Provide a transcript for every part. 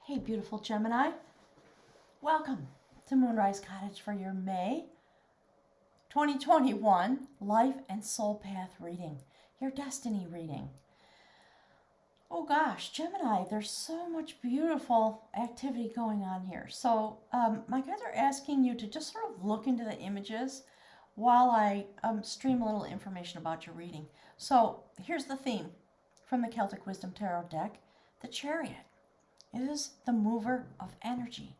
Hey, beautiful Gemini. Welcome to Moonrise Cottage for your May 2021 Life and Soul Path reading, your destiny reading. Oh gosh, Gemini, there's so much beautiful activity going on here. So my guides are asking you to just sort of look into the images while I stream a little information about your reading. So here's the theme from the Celtic Wisdom Tarot deck, the Chariot. It is the mover of energy.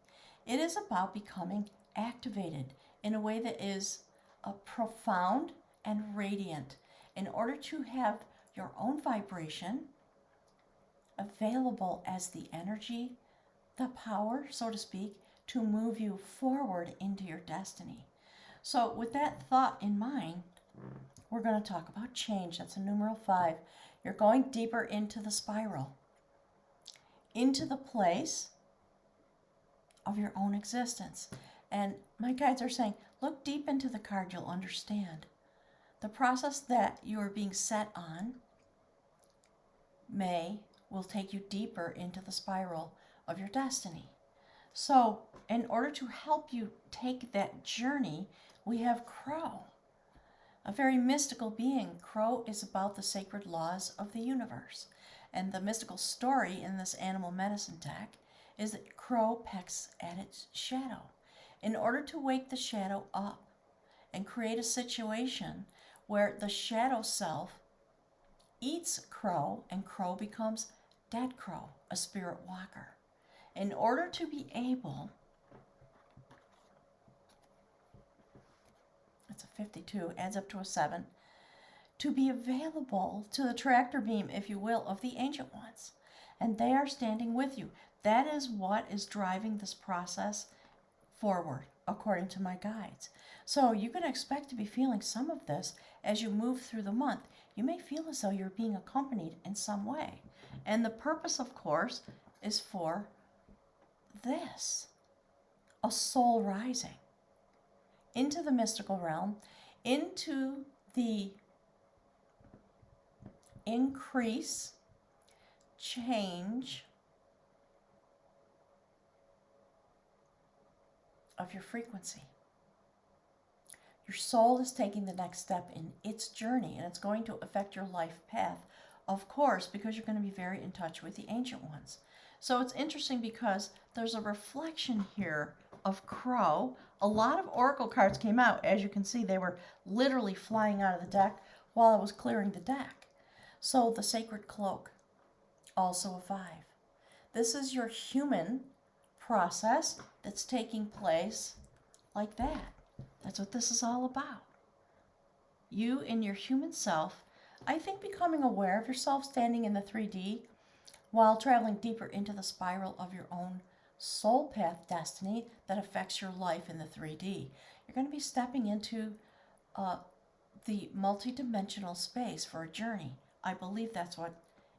It is about becoming activated in a way that is profound and radiant in order to have your own vibration available as the energy, the power, so to speak, to move you forward into your destiny. So with that thought in mind, we're going to talk about change. That's a numeral 5. You're going deeper into the spiral, into the place of your own existence. And my guides are saying, look deep into the card, you'll understand. The process that you are being set on will take you deeper into the spiral of your destiny. So in order to help you take that journey, we have Crow, a very mystical being. Crow is about the sacred laws of the universe. And the mystical story in this animal medicine deck is that Crow pecks at its shadow in order to wake the shadow up and create a situation where the shadow self eats Crow and Crow becomes Dead Crow, a spirit walker. In order to be able, it's a 52, adds up to a 7, to be available to the tractor beam, if you will, of the ancient ones. And they are standing with you. That is what is driving this process forward, according to my guides. So you can expect to be feeling some of this as you move through the month. You may feel as though you're being accompanied in some way. And the purpose, of course, is for this, a soul rising into the mystical realm, into the increase, change of your frequency. Your soul is taking the next step in its journey, and it's going to affect your life path, of course, because you're going to be very in touch with the ancient ones. So it's interesting because there's a reflection here of Crow. A lot of oracle cards came out. As you can see, they were literally flying out of the deck while I was clearing the deck. So the sacred cloak, also a 5. This is your human process that's taking place like that. That's what this is all about. You in your human self, I think, becoming aware of yourself, standing in the 3D while traveling deeper into the spiral of your own soul path destiny that affects your life in the 3D. You're going to be stepping into the multidimensional space for a journey. I believe that's what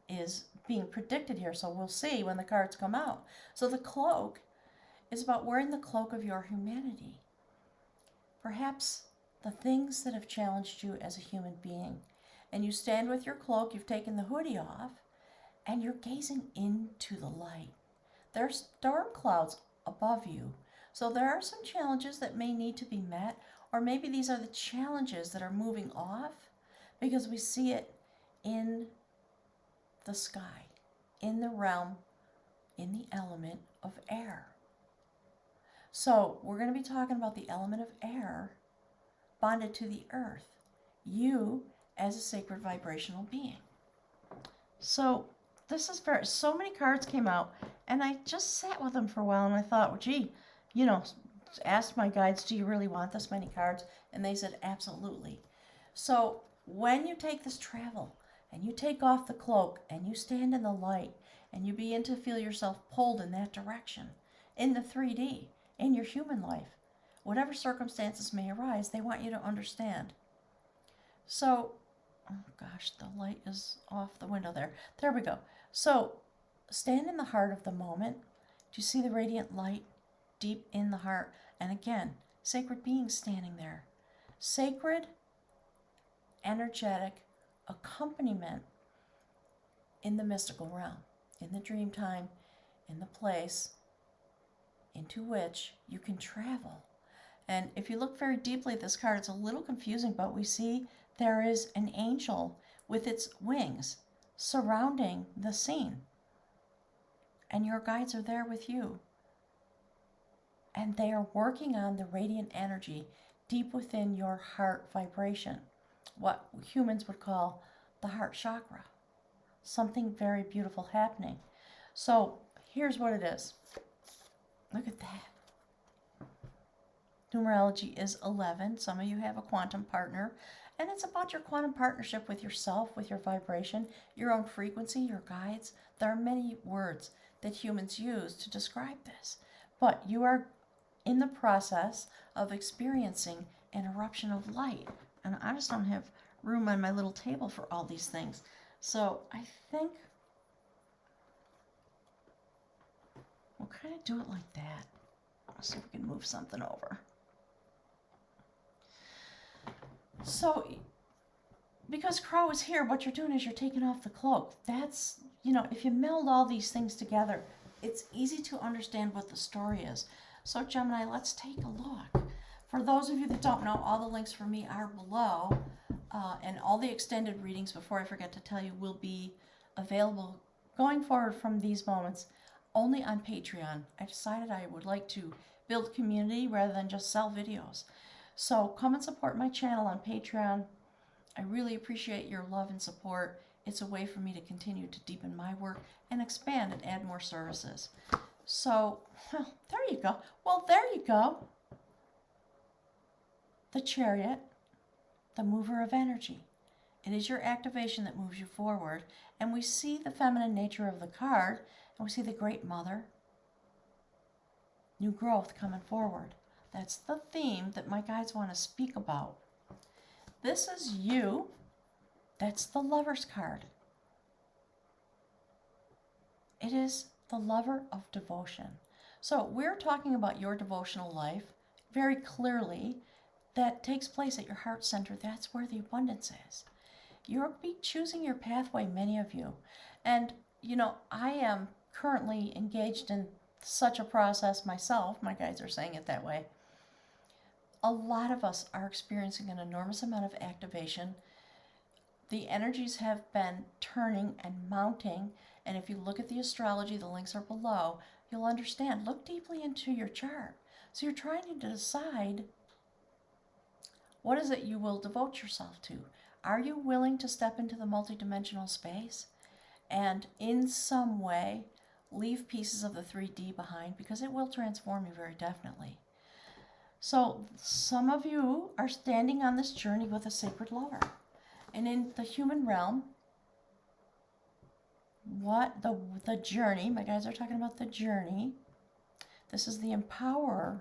is being predicted here, so we'll see when the cards come out. So the cloak is about wearing the cloak of your humanity. Perhaps the things that have challenged you as a human being. And you stand with your cloak, you've taken the hoodie off, and you're gazing into the light. There are storm clouds above you, so there are some challenges that may need to be met, or maybe these are the challenges that are moving off because we see it in the sky, in the realm, in the element of air. So we're going to be talking about the element of air bonded to the earth, you as a sacred vibrational being. So this is so many cards came out, and I just sat with them for a while, and I thought, well, gee, asked my guides, do you really want this many cards? And they said, absolutely. So when you take this travel and you take off the cloak and you stand in the light and you begin to feel yourself pulled in that direction, in the 3D, in your human life, whatever circumstances may arise, they want you to understand. So, oh gosh, the light is off the window there. There we go. So, stand in the heart of the moment. Do you see the radiant light deep in the heart? And again, sacred beings standing there. Sacred, energetic accompaniment in the mystical realm, in the dream time, in the place into which you can travel. And if you look very deeply at this card, it's a little confusing, but we see there is an angel with its wings surrounding the scene. And your guides are there with you. And they are working on the radiant energy deep within your heart vibration, what humans would call the heart chakra. Something very beautiful happening. So here's what it is. Look at that. Numerology is 11. Some of you have a quantum partner. And it's about your quantum partnership with yourself, with your vibration, your own frequency, your guides. There are many words that humans use to describe this. But you are in the process of experiencing an eruption of light. And I just don't have room on my little table for all these things. So I think we'll kind of do it like that. Let's see if we can move something over. So, because Crow is here, what you're doing is you're taking off the cloak. That's, if you meld all these things together, it's easy to understand what the story is. So, Gemini, let's take a look. For those of you that don't know, all the links for me are below, and all the extended readings, before I forget to tell you, will be available going forward from these moments only on Patreon. I decided I would like to build community rather than just sell videos. So come and support my channel on Patreon. I really appreciate your love and support. It's a way for me to continue to deepen my work and expand and add more services. So, well, there you go. Well, there you go. The Chariot, the mover of energy. It is your activation that moves you forward. And we see the feminine nature of the card, and we see the Great Mother, new growth coming forward. That's the theme that my guides want to speak about. This is you. That's the Lover's card. It is the lover of devotion. So we're talking about your devotional life very clearly. That takes place at your heart center. That's where the abundance is. You'll be choosing your pathway, many of you. And, I am currently engaged in such a process myself. My guides are saying it that way. A lot of us are experiencing an enormous amount of activation. The energies have been turning and mounting. And if you look at the astrology, the links are below, you'll understand. Look deeply into your chart. So you're trying to decide, what is it you will devote yourself to? Are you willing to step into the multidimensional space and in some way leave pieces of the 3D behind? Because it will transform you very definitely. So some of you are standing on this journey with a sacred lover. And in the human realm, what the journey, my guys are talking about the journey. This is the empowerer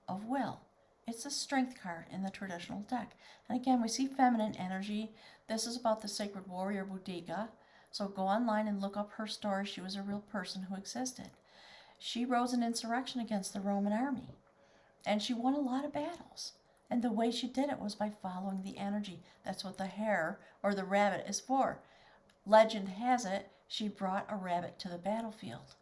of will. It's a strength card in the traditional deck. And again, we see feminine energy. This is about the sacred warrior Boudica. So go online and look up her story. She was a real person who existed. She rose an insurrection against the Roman army. And she won a lot of battles. And the way she did it was by following the energy. That's what the hare or the rabbit is for. Legend has it, she brought a rabbit to the battlefield.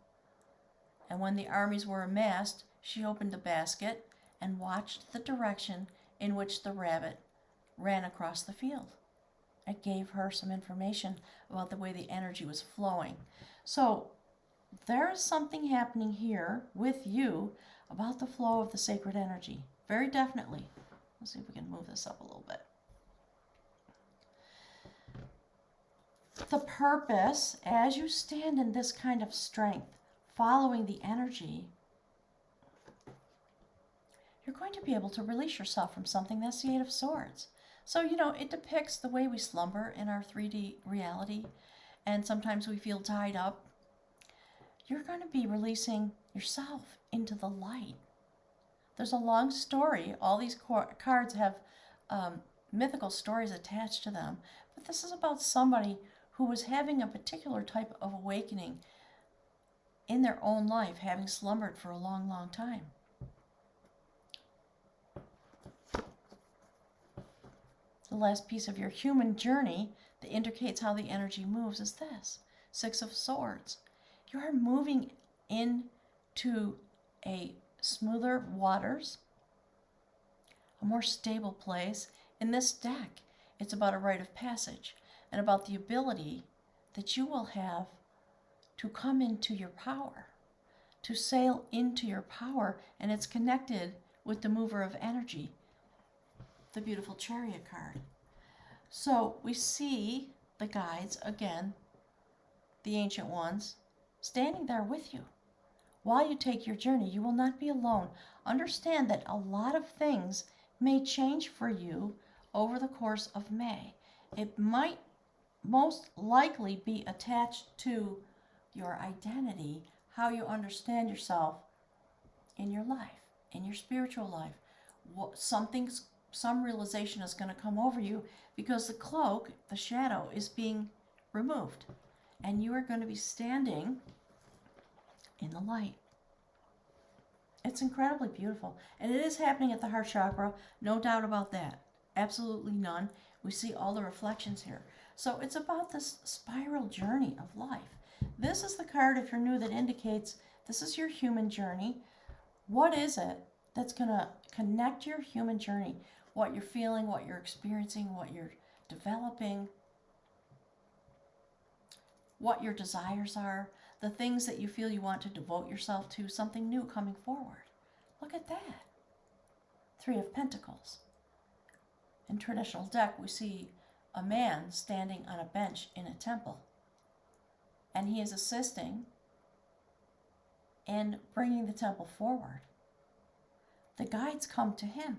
And when the armies were amassed, she opened a basket and watched the direction in which the rabbit ran across the field. It gave her some information about the way the energy was flowing. So there is something happening here with you about the flow of the sacred energy. Very definitely. Let's see if we can move this up a little bit. The purpose, as you stand in this kind of strength, following the energy, you're going to be able to release yourself from something. That's the Eight of Swords. So, it depicts the way we slumber in our 3D reality, and sometimes we feel tied up. You're going to be releasing yourself into the light. There's a long story. All these cards have mythical stories attached to them, but this is about somebody who was having a particular type of awakening in their own life, having slumbered for a long, long time. The last piece of your human journey that indicates how the energy moves is this. Six of Swords. You are moving into a smoother waters, a more stable place. In this deck, it's about a rite of passage and about the ability that you will have to come into your power, to sail into your power, and it's connected with the mover of energy, the beautiful Chariot card. So we see the guides, again, the ancient ones, standing there with you. While you take your journey, you will not be alone. Understand that a lot of things may change for you over the course of May. It might most likely be attached to your identity, how you understand yourself in your life, in your spiritual life. Some realization is going to come over you because the cloak, the shadow, is being removed. And you are going to be standing in the light. It's incredibly beautiful. And it is happening at the Heart Chakra, no doubt about that. Absolutely none. We see all the reflections here. So it's about this spiral journey of life. This is the card, if you're new, that indicates this is your human journey. What is it that's going to connect your human journey? What you're feeling, what you're experiencing, what you're developing, what your desires are, the things that you feel you want to devote yourself to, something new coming forward. Look at that. 3 of Pentacles. In traditional deck, we see a man standing on a bench in a temple, and he is assisting in bringing the temple forward. The guides come to him,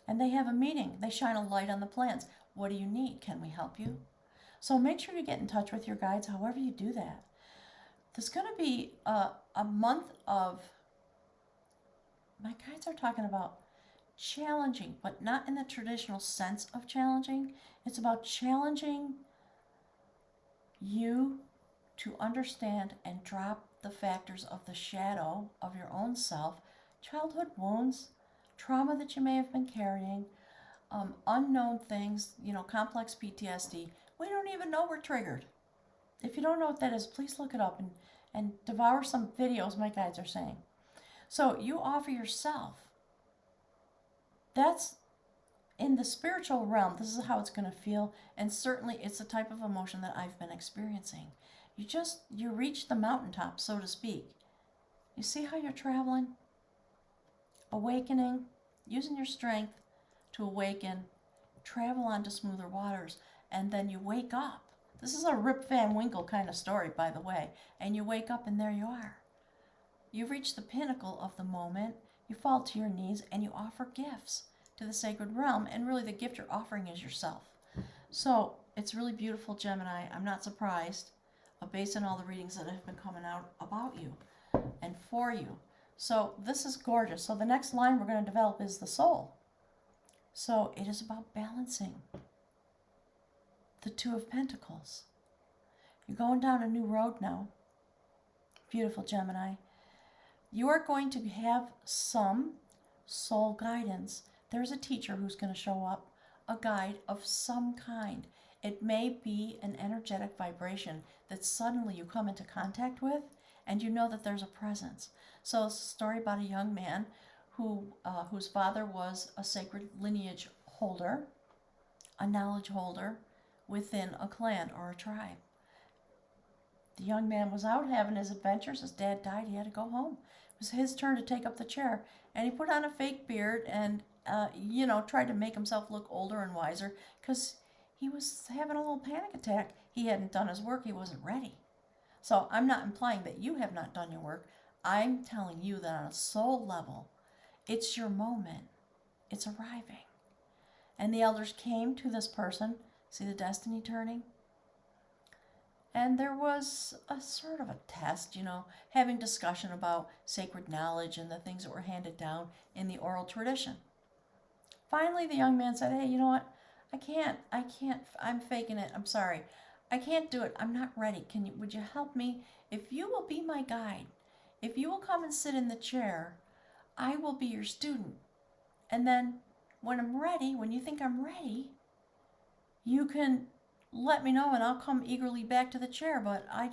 and they have a meeting. They shine a light on the plans. What do you need? Can we help you? So make sure you get in touch with your guides, however you do that. There's going to be a month of, my guides are talking about challenging, but not in the traditional sense of challenging. It's about challenging you to understand and drop the factors of the shadow of your own self, childhood wounds, trauma that you may have been carrying, unknown things, complex PTSD. We don't even know we're triggered. If you don't know what that is, please look it up and devour some videos my guides are saying. So you offer yourself. That's in the spiritual realm. This is how it's going to feel. And certainly it's a type of emotion that I've been experiencing. You reach the mountaintop, so to speak. You see how you're traveling? Awakening, using your strength to awaken, travel onto smoother waters, and then you wake up. This is a Rip Van Winkle kind of story, by the way. And you wake up and there you are. You've reached the pinnacle of the moment. You fall to your knees and you offer gifts to the sacred realm. And really the gift you're offering is yourself. So it's really beautiful, Gemini. I'm not surprised based on all the readings that have been coming out about you and for you. So this is gorgeous. So the next line we're going to develop is the soul. So it is about balancing the 2 of Pentacles. You're going down a new road now. Beautiful, Gemini. You are going to have some soul guidance. There's a teacher who's going to show up, a guide of some kind. It may be an energetic vibration that suddenly you come into contact with and you know that there's a presence. So it's a story about a young man whose father was a sacred lineage holder, a knowledge holder within a clan or a tribe. The young man was out having his adventures. His dad died. He had to go home. It was his turn to take up the chair. And he put on a fake beard and, tried to make himself look older and wiser because he was having a little panic attack. He hadn't done his work. He wasn't ready. So I'm not implying that you have not done your work. I'm telling you that on a soul level, it's your moment. It's arriving. And the elders came to this person. See the destiny turning? And there was a sort of a test, having discussion about sacred knowledge and the things that were handed down in the oral tradition. Finally, the young man said, hey, you know what? I can't, I'm faking it. I'm sorry. I can't do it. I'm not ready. Would you help me? If you will be my guide, if you will come and sit in the chair, I will be your student. And then when I'm ready, when you think I'm ready, you can let me know and I'll come eagerly back to the chair. But I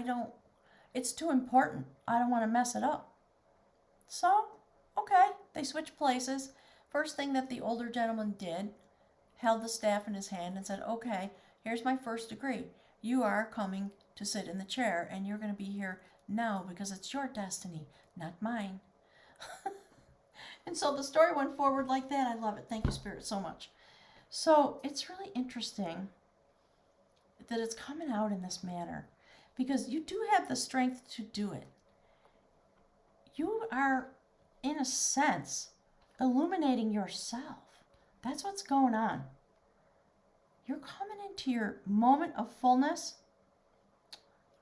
don't, It's too important. I don't want to mess it up. So, okay, they switched places. First thing that the older gentleman did, held the staff in his hand and said, okay, here's my first degree. You are coming to sit in the chair, and you're going to be here now because it's your destiny, not mine. And so the story went forward like that. I love it. Thank you, Spirit, so much. So it's really interesting that it's coming out in this manner because you do have the strength to do it. You are, in a sense, illuminating yourself. That's what's going on. You're coming into your moment of fullness.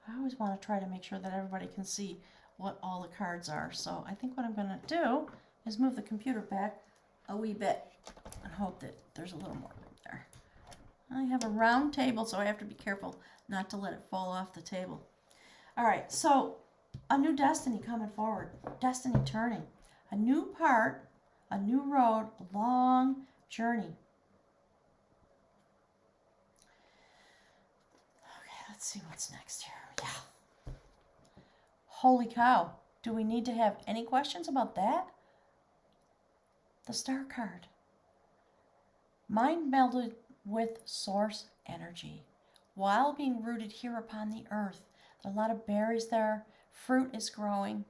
I always want to try to make sure that everybody can see what all the cards are. So I think what I'm going to do is move the computer back a wee bit and hope that there's a little more room there. I have a round table, so I have to be careful not to let it fall off the table. All right, so a new destiny coming forward, destiny turning, a new part, a new road, a long journey. Okay, let's see what's next here. Yeah. Holy cow. Do we need to have any questions about that? The Star card. Mind melded with source energy while being rooted here upon the earth. There are a lot of berries there. Fruit is growing.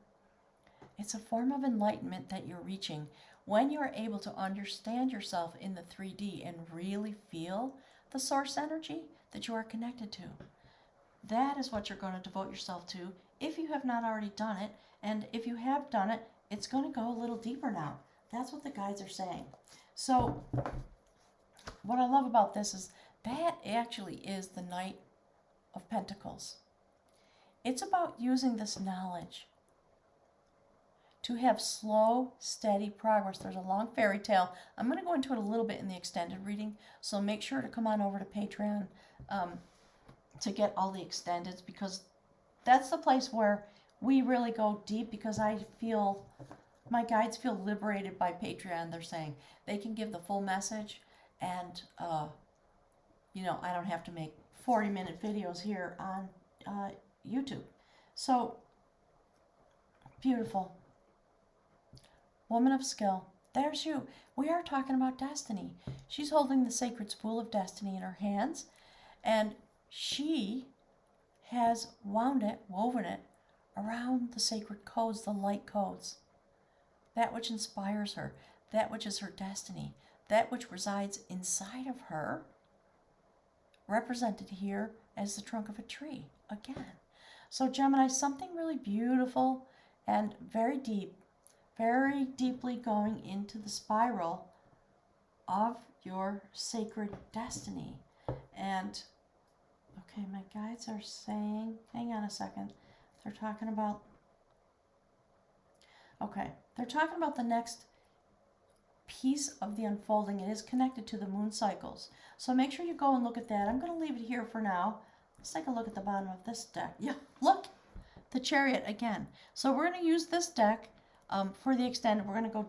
It's a form of enlightenment that you're reaching when you're able to understand yourself in the 3D and really feel the source energy that you are connected to. That is what you're going to devote yourself to if you have not already done it. And if you have done it, it's going to go a little deeper now. That's what the guides are saying. So what I love about this is that actually is the Knight of Pentacles. It's about using this knowledge to have slow, steady progress. There's a long fairy tale. I'm going to go into it a little bit in the extended reading, so make sure to come on over to Patreon to get all the extendeds, because that's the place where we really go deep, because I feel, my guides feel liberated by Patreon. They're saying they can give the full message, and, you know, I don't have to make 40-minute videos here on YouTube. So, beautiful. Woman of skill. There's you. We are talking about destiny. She's holding the sacred spool of destiny in her hands, and she has woven it around the sacred codes, the light codes. That which inspires her, that which is her destiny, that which resides inside of her, represented here as the trunk of a tree again. So Gemini, something really beautiful and very deep, very deeply going into the spiral of your sacred destiny. And, okay, my guides are saying, hang on a second, they're talking about, okay, they're talking about the next piece of the unfolding. It is connected to the moon cycles. So make sure you go and look at that. I'm going to leave it here for now. Let's take a look at the bottom of this deck. Yeah, look, the Chariot again. So we're going to use this deck for the extended. We're going to go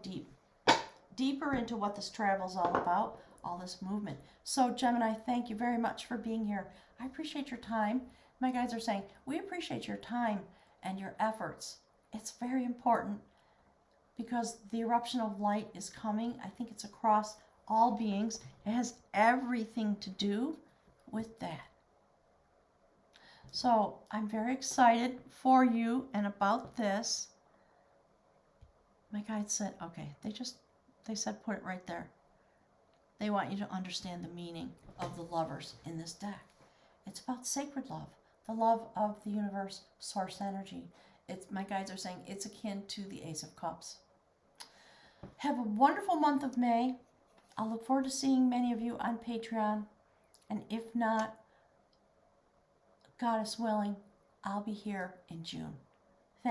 deeper into what this travel is all about, all this movement. So Gemini, thank you very much for being here. I appreciate your time. My guides are saying, we appreciate your time and your efforts. It's very important because the eruption of light is coming. I think it's across all beings. It has everything to do with that. So I'm very excited for you and about this. My guide said, okay, they said put it right there. They want you to understand the meaning of the lovers in this deck. It's about sacred love, the love of the universe, source energy. My guides are saying it's akin to the Ace of Cups. Have a wonderful month of May. I'll look forward to seeing many of you on Patreon. And if not, Goddess willing, I'll be here in June.